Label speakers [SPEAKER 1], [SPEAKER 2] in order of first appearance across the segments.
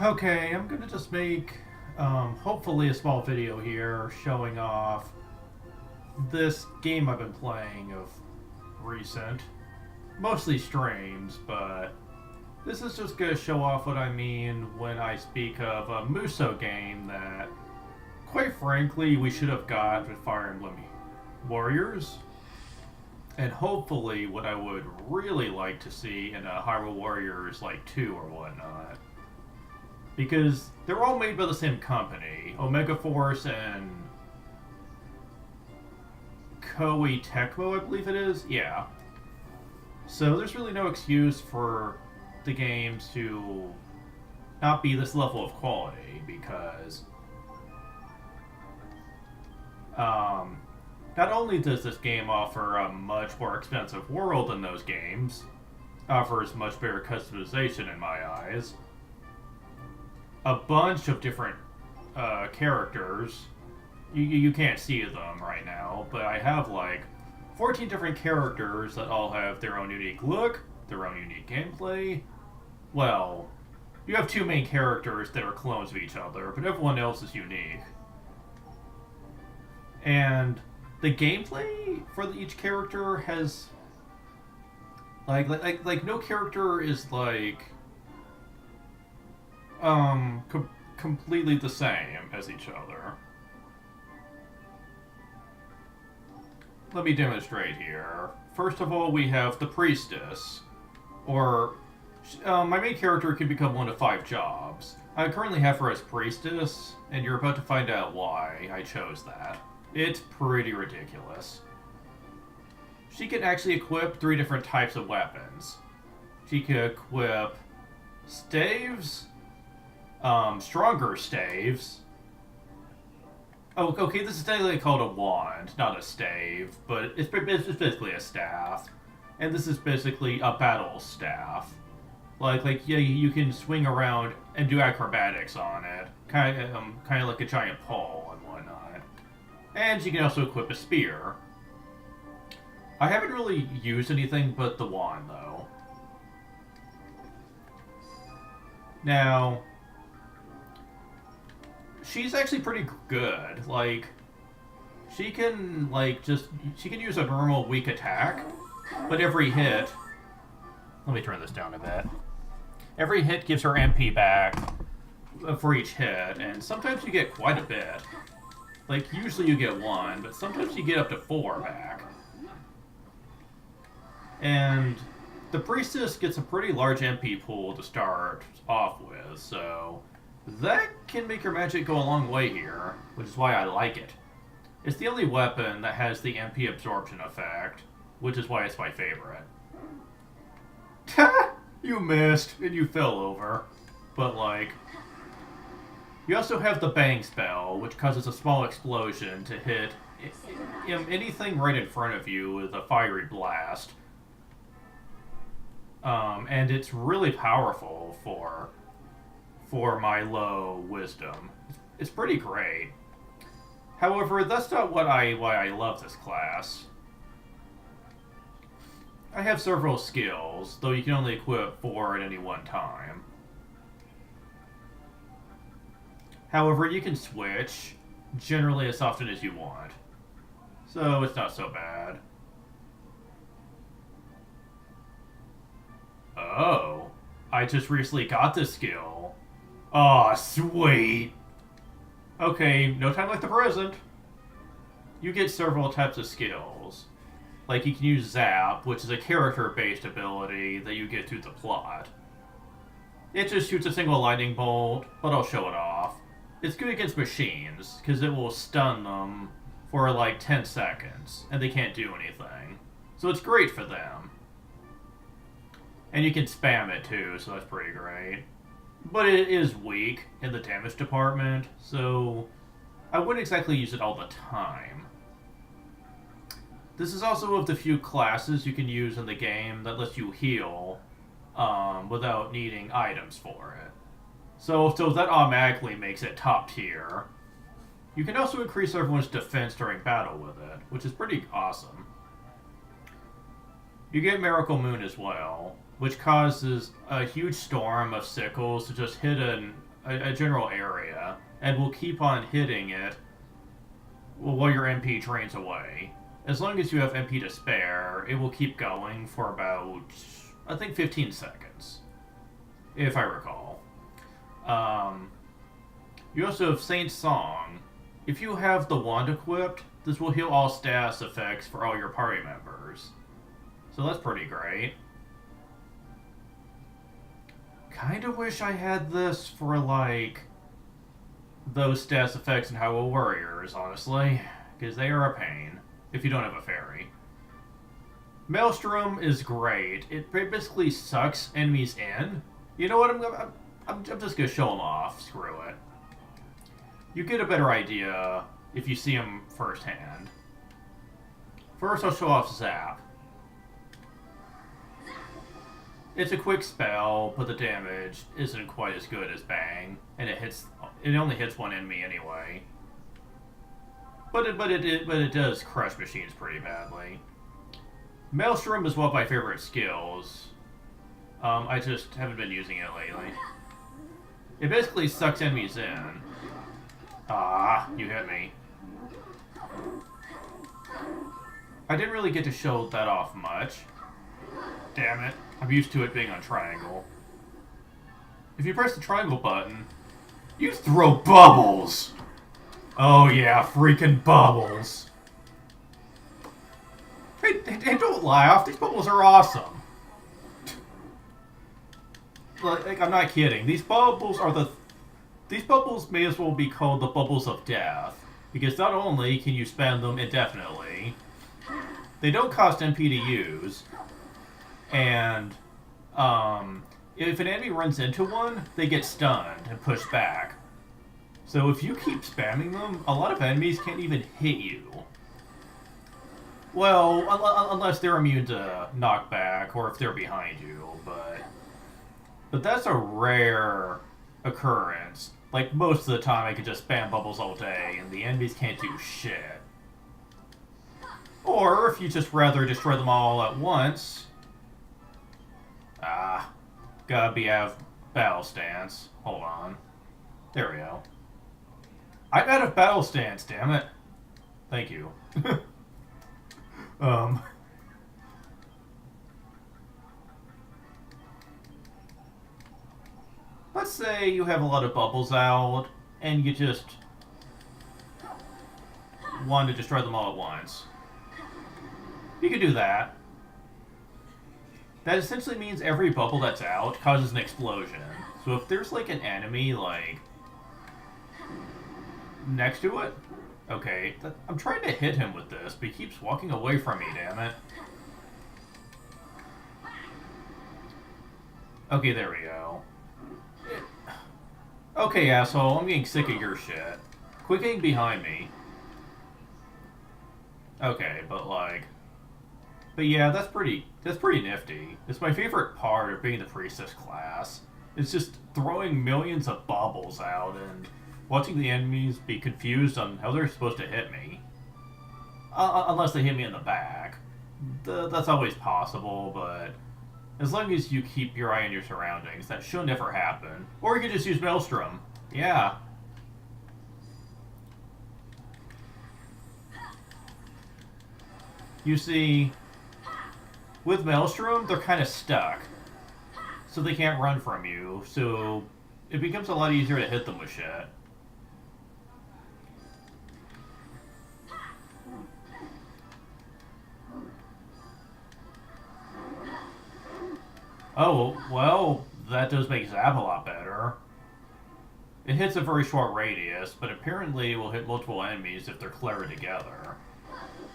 [SPEAKER 1] Okay, I'm gonna just make, hopefully a small video here showing off this game I've been playing of recent. Mostly streams, but this is just gonna show off what I mean when I speak of a Muso game that, quite frankly, we should have got with Fire Emblem Warriors. And hopefully what I would really like to see in a Hyrule Warriors like 2 or whatnot. Because they're all made by the same company, Omega Force and Koei Tecmo, I believe it is. Yeah. So there's really no excuse for the games to not be this level of quality because not only does this game offer a much more expensive world than those games, offers much better customization in my eyes, a bunch of different characters. You can't see them right now, but I have like 14 different characters that all have their own unique look, their own unique gameplay. Well, you have two main characters that are clones of each other, but everyone else is unique. And the gameplay for each character has like no character is like completely the same as each other. Let me demonstrate here. First of all, we have the priestess, or my main character can become one of 5 jobs. I currently have her as priestess, and you're about to find out why I chose that. It's pretty ridiculous. She can actually equip 3 different types of weapons. She can equip staves, stronger staves. Oh, okay, this is technically called a wand, not a stave, but it's basically a staff. And this is basically a battle staff. Like yeah, you can swing around and do acrobatics on it, kind of like a giant pole and whatnot. And you can also equip a spear. I haven't really used anything but the wand, though. Now, she's actually pretty good. Like, she can, she can use a normal weak attack, but every hit... Let me turn this down a bit. Every hit gives her MP back for each hit, and sometimes you get quite a bit. Like, usually you get 1, but sometimes you get up to 4 back. And the priestess gets a pretty large MP pool to start off with, so that can make your magic go a long way here, which is why I like it. It's the only weapon that has the MP absorption effect, which is why it's my favorite. You missed, and you fell over. But, like, you also have the bang spell, which causes a small explosion to hit anything right in front of you with a fiery blast. And it's really powerful for my low wisdom. It's pretty great. However, that's not why I love this class. I have several skills, though you can only equip 4 at any one time. However, you can switch, generally as often as you want. So it's not so bad. Oh, I just recently got this skill. Aw, sweet. Okay, no time like the present. You get several types of skills. Like, you can use Zap, which is a character-based ability that you get through the plot. It just shoots a single lightning bolt, but I'll show it off. It's good against machines, because it will stun them for like 10 seconds, and they can't do anything. So it's great for them. And you can spam it too, so that's pretty great. But it is weak in the damage department, so I wouldn't exactly use it all the time. This is also of the few classes you can use in the game that lets you heal without needing items for it. So that automatically makes it top tier. You can also increase everyone's defense during battle with it, which is pretty awesome. You get Miracle Moon as well, which causes a huge storm of sickles to just hit a general area, and will keep on hitting it while your MP drains away. As long as you have MP to spare, it will keep going for about, I think, 15 seconds, if I recall. You also have Saint's Song. If you have the wand equipped, this will heal all status effects for all your party members. So that's pretty great. Kinda wish I had this for, like, those status effects in Hyrule Warriors, honestly. Because they are a pain, if you don't have a fairy. Maelstrom is great. It basically sucks enemies in. You know what, I'm just gonna show them off. Screw it. You get a better idea if you see them firsthand. First, I'll show off Zap. It's a quick spell, but the damage isn't quite as good as Bang, and it only hits one enemy anyway. But it does crush machines pretty badly. Maelstrom is one of my favorite skills. I just haven't been using it lately. It basically sucks enemies in. Ah, you hit me. I didn't really get to show that off much. Damn it. I'm used to it being on triangle. If you press the triangle button, you throw bubbles! Oh yeah, freaking bubbles. Hey, don't laugh. These bubbles are awesome. Like, I'm not kidding. These bubbles may as well be called the bubbles of death. Because not only can you spam them indefinitely, they don't cost MP to use. And, if an enemy runs into one, they get stunned and pushed back. So if you keep spamming them, a lot of enemies can't even hit you. Well, unless they're immune to knockback, or if they're behind you, but that's a rare occurrence. Like, most of the time I could just spam bubbles all day, and the enemies can't do shit. Or, if you just rather destroy them all at once... gotta have battle stance. Hold on. There we go. I'm out of battle stance, damn it. Thank you. Let's say you have a lot of bubbles out, and you just want to destroy them all at once. You can do that. That essentially means every bubble that's out causes an explosion. So if there's, like, an enemy, like, next to it... Okay, I'm trying to hit him with this, but he keeps walking away from me, damn it. Okay, there we go. Okay, asshole, I'm getting sick of your shit. Quit getting behind me. Okay, but, like... But yeah, that's pretty nifty. It's my favorite part of being the priestess class. It's just throwing millions of bubbles out and watching the enemies be confused on how they're supposed to hit me. Unless they hit me in the back. That's always possible, but as long as you keep your eye on your surroundings, that should never happen. Or you can just use Maelstrom. Yeah. You see... With Maelstrom, they're kind of stuck. So they can't run from you, so it becomes a lot easier to hit them with shit. Oh, well, that does make Zap a lot better. It hits a very short radius, but apparently it will hit multiple enemies if they're clever together.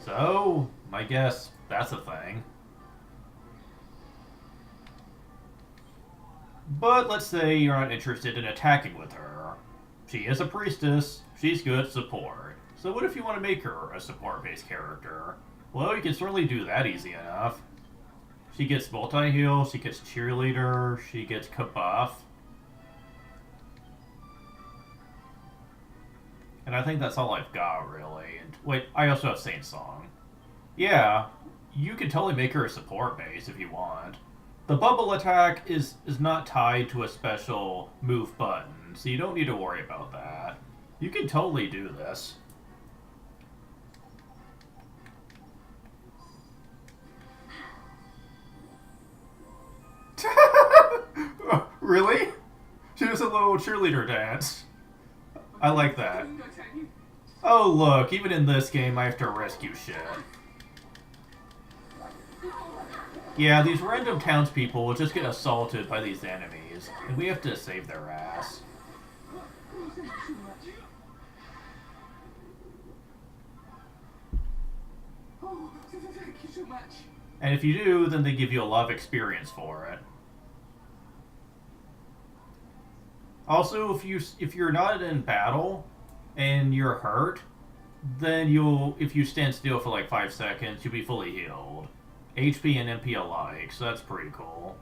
[SPEAKER 1] So, I guess that's a thing. But let's say you're not interested in attacking with her. She is a priestess, she's good at support. So what if you want to make her a support-based character? Well, you can certainly do that easy enough. She gets multi-heal, she gets cheerleader, she gets kabuff. And I think that's all I've got, really. And wait, I also have Saint Song. Yeah, you could totally make her a support base if you want. The bubble attack is not tied to a special move button. so you don't need to worry about that. You can totally do this. Really? She does a little cheerleader dance. I like that. Oh look, even in this game I have to rescue shit. Yeah, these random townspeople will just get assaulted by these enemies, and we have to save their ass.
[SPEAKER 2] Thank you so much.
[SPEAKER 1] And if you do, then they give you a lot of experience for it. Also, if you're not in battle and you're hurt, then if you stand still for like 5 seconds, you'll be fully healed. HP and MP alike, so that's pretty cool.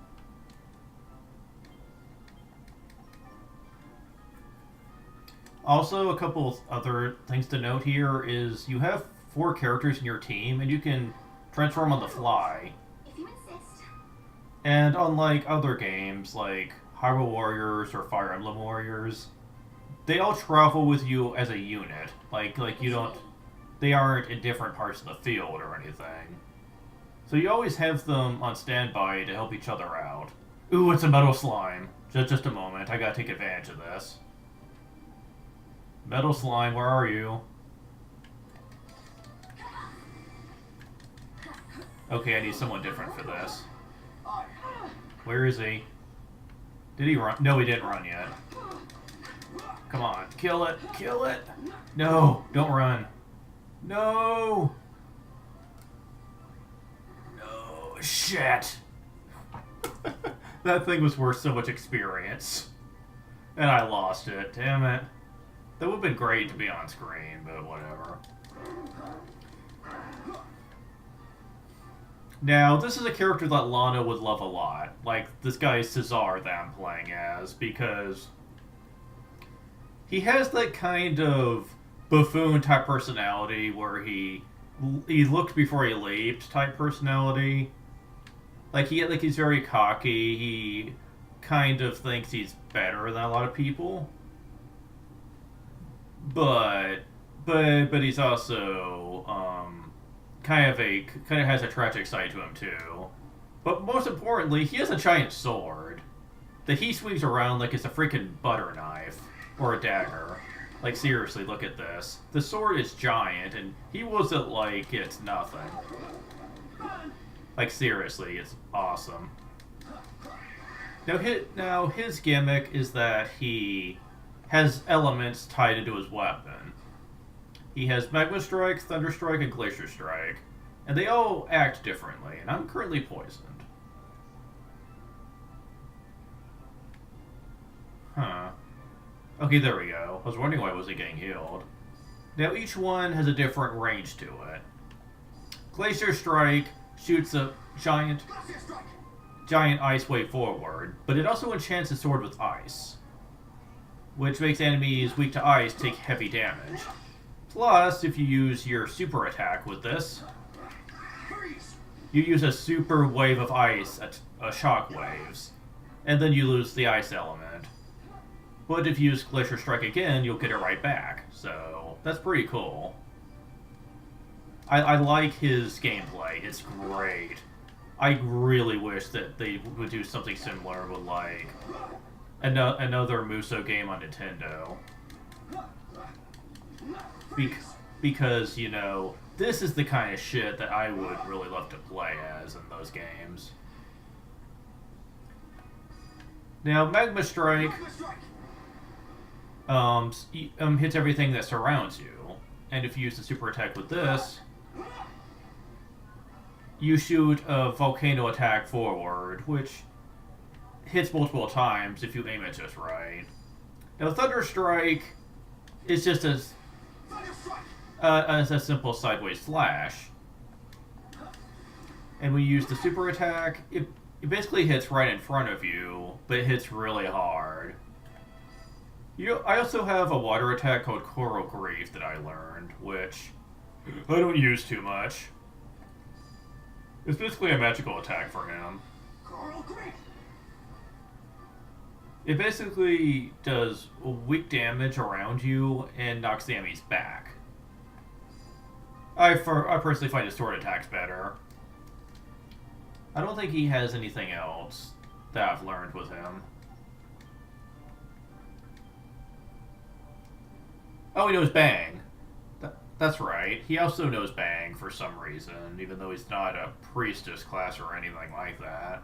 [SPEAKER 1] Also, a couple of other things to note here is you have 4 characters in your team, and you can transform on the fly.
[SPEAKER 2] If you insist.
[SPEAKER 1] And unlike other games like Hyrule Warriors or Fire Emblem Warriors, they all travel with you as a unit. Like you don't, they aren't in different parts of the field or anything. So you always have them on standby to help each other out. Ooh, it's a metal slime. Just a moment, I gotta take advantage of this. Metal slime, where are you? Okay, I need someone different for this. Where is he? Did he run? No, he didn't run yet. Come on, kill it, kill it! No, don't run. No! No, shit! That thing was worth so much experience. And I lost it, damn it. That would have been great to be on screen, but whatever. Now, this is a character that Lana would love a lot. Like, this guy Cesar that I'm playing as, because he has that kind of buffoon-type personality where he looked before he leaped type personality. Like, he's very cocky, he kind of thinks he's better than a lot of people. But he's also, kind of has a tragic side to him too. But most importantly, he has a giant sword that he swings around like it's a freaking butter knife or a dagger. Like seriously, look at this. The sword is giant, and he was it like it's nothing. Like seriously, it's awesome. Now his gimmick is that he has elements tied into his weapon. He has Magma Strike, Thunder Strike, and Glacier Strike. And they all act differently, and I'm currently poisoned. Huh. Okay, there we go. I was wondering why I wasn't getting healed. Now each one has a different range to it. Glacier Strike shoots a giant ice wave forward, but it also enchants the sword with ice, which makes enemies weak to ice take heavy damage. Plus, if you use your super attack with this, you use a super wave of ice, shock waves, and then you lose the ice element. But if you use Glacier Strike again, you'll get it right back, so that's pretty cool. I like his gameplay, it's great. I really wish that they would do something similar with, like, another Muso game on Nintendo. Because, you know, this is the kind of shit that I would really love to play as in those games. Now, Magma Strike hits everything that surrounds you. And if you use the super attack with this, you shoot a volcano attack forward, which hits multiple times if you aim it just right. Now, Thunder Strike is just as a simple sideways slash. And when you use the super attack, it basically hits right in front of you, but it hits really hard. I also have a water attack called Coral Grief that I learned, which I don't use too much. It's basically a magical attack for him.
[SPEAKER 2] Coral Grief.
[SPEAKER 1] It basically does weak damage around you and knocks the enemies back. I personally find his sword attacks better. I don't think he has anything else that I've learned with him. Oh, he knows Bang. That's right. He also knows Bang for some reason, even though he's not a priestess class or anything like that.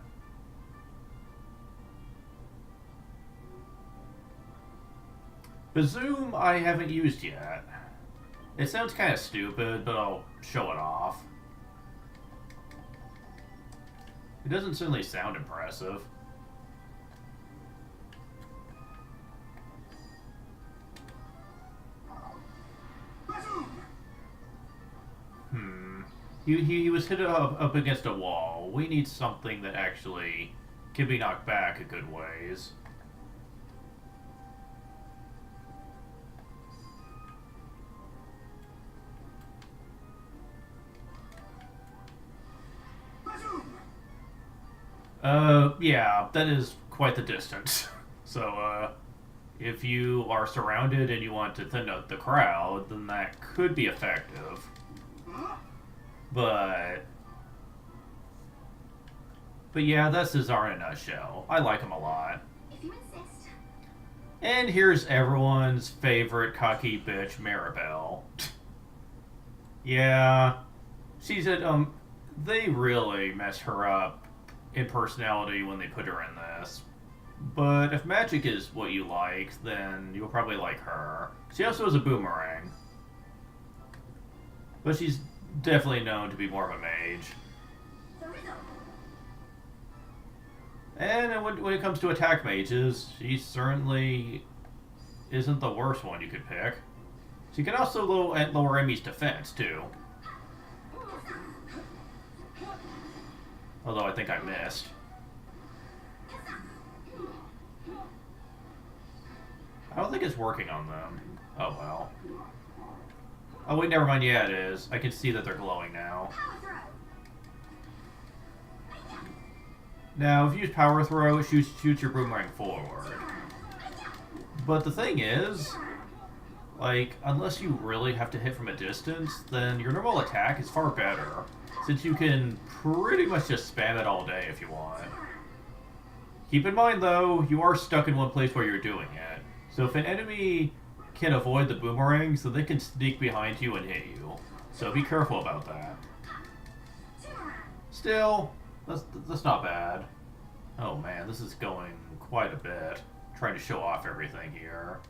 [SPEAKER 1] Bazoom I haven't used yet. It sounds kind of stupid, but I'll show it off. It doesn't certainly sound impressive. He was hit up against a wall. We need something that actually can be knocked back a good ways. Yeah, that is quite the distance. So, if you are surrounded and you want to thin out the crowd, then that could be effective. But yeah, that's Cesar in a nutshell. I like him a lot.
[SPEAKER 2] If you insist.
[SPEAKER 1] And here's everyone's favorite cocky bitch, Maribel. Yeah, she's at, they really mess her up in personality when they put her in this. But if magic is what you like, then you'll probably like her. She also has a boomerang. But she's definitely known to be more of a mage. And when it comes to attack mages, she certainly isn't the worst one you could pick. She can also lower enemies' defense, too. Although I think I missed. I don't think it's working on them. Oh well. Oh wait, never mind. Yeah, it is. I can see that they're glowing now. Now, if you use power throw, it shoots your boomerang forward. But the thing is, like, unless you really have to hit from a distance, then your normal attack is far better, since you can pretty much just spam it all day if you want. Keep in mind, though, you are stuck in one place where you're doing it. So if an enemy can avoid the boomerangs, then they can sneak behind you and hit you. So be careful about that. Still, that's not bad. Oh man, this is going quite a bit. Trying to show off everything here.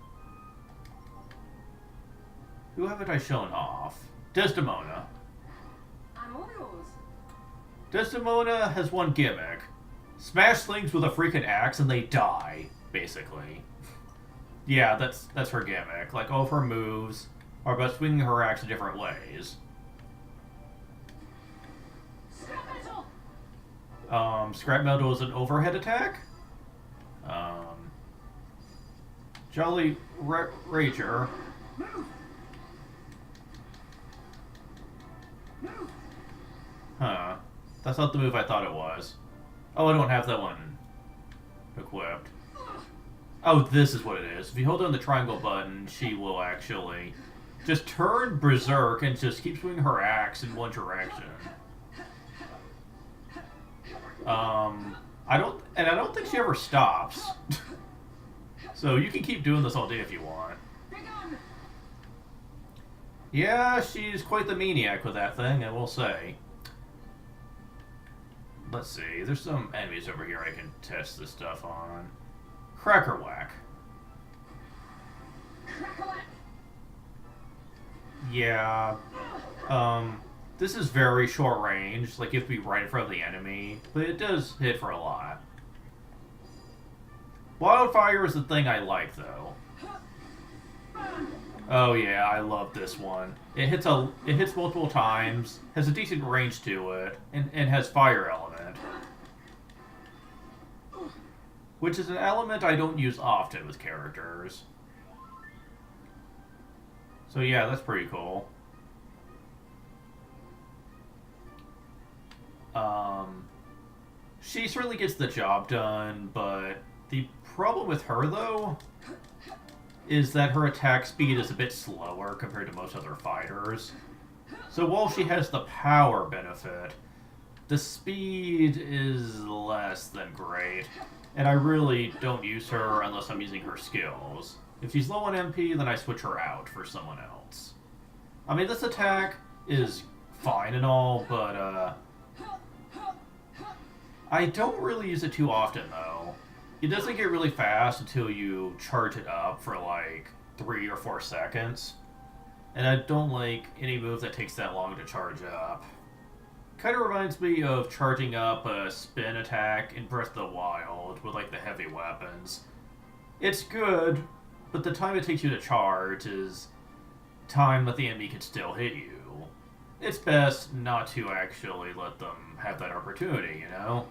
[SPEAKER 1] Who haven't I shown off? Desdemona.
[SPEAKER 2] I'm all yours.
[SPEAKER 1] Desdemona has one gimmick. Smash things with a freaking axe and they die, basically. Yeah, that's her gimmick. Like, all of her moves are about swinging her axe in different ways. Scrap metal is an overhead attack. Jolly Rager. Huh. That's not the move I thought it was. Oh, I don't have that one equipped. Oh, this is what it is. If you hold down the triangle button, she will actually just turn berserk and just keep swinging her axe in one direction. I don't think she ever stops. So you can keep doing this all day if you want. Yeah, she's quite the maniac with that thing, I will say. Let's see, there's some enemies over here I can test this stuff on. Cracker Whack. Yeah. This is very short range, like you have to be right in front of the enemy, but it does hit for a lot. Wildfire is the thing I like, though. Oh yeah, I love this one. It hits multiple times, has a decent range to it, and has fire element. Which is an element I don't use often with characters. So yeah, that's pretty cool. She certainly gets the job done, but the problem with her, though, is that her attack speed is a bit slower compared to most other fighters. So while she has the power benefit, the speed is less than great, and I really don't use her unless I'm using her skills. If she's low on MP, then I switch her out for someone else. I mean, this attack is fine and all, but I don't really use it too often, though. It doesn't get really fast until you charge it up for like 3 or 4 seconds. And I don't like any move that takes that long to charge up. Kind of reminds me of charging up a spin attack in Breath of the Wild with like the heavy weapons. It's good, but the time it takes you to charge is time that the enemy can still hit you. It's best not to actually let them have that opportunity, you know?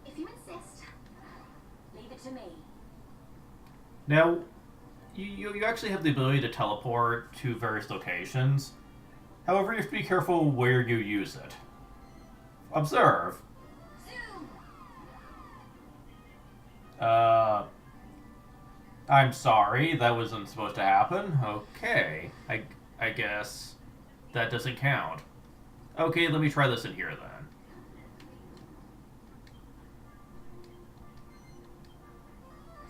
[SPEAKER 2] If you insist, leave it to me.
[SPEAKER 1] Now, you actually have the ability to teleport to various locations. However, you have to be careful where you use it. Observe.
[SPEAKER 2] Zoom!
[SPEAKER 1] I'm sorry, that wasn't supposed to happen. Okay, I guess that doesn't count. Okay, let me try this in here then.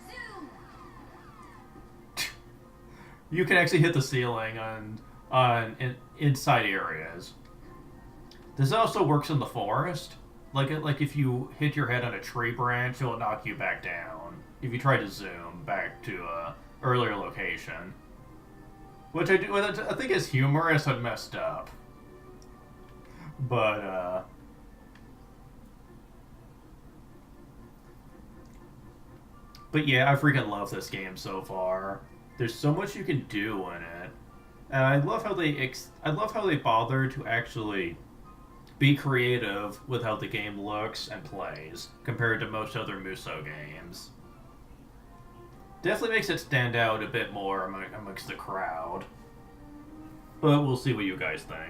[SPEAKER 2] Zoom!
[SPEAKER 1] You can actually hit the ceiling on inside areas. This also works in the forest. Like if you hit your head on a tree branch, it'll knock you back down. If you try to zoom back to a earlier location, which I think is humorous and messed up. But yeah, I freaking love this game so far. There's so much you can do in it, and I love how they bother to actually be creative with how the game looks and plays compared to most other Muso games. Definitely makes it stand out a bit more amongst the crowd. But we'll see what you guys think.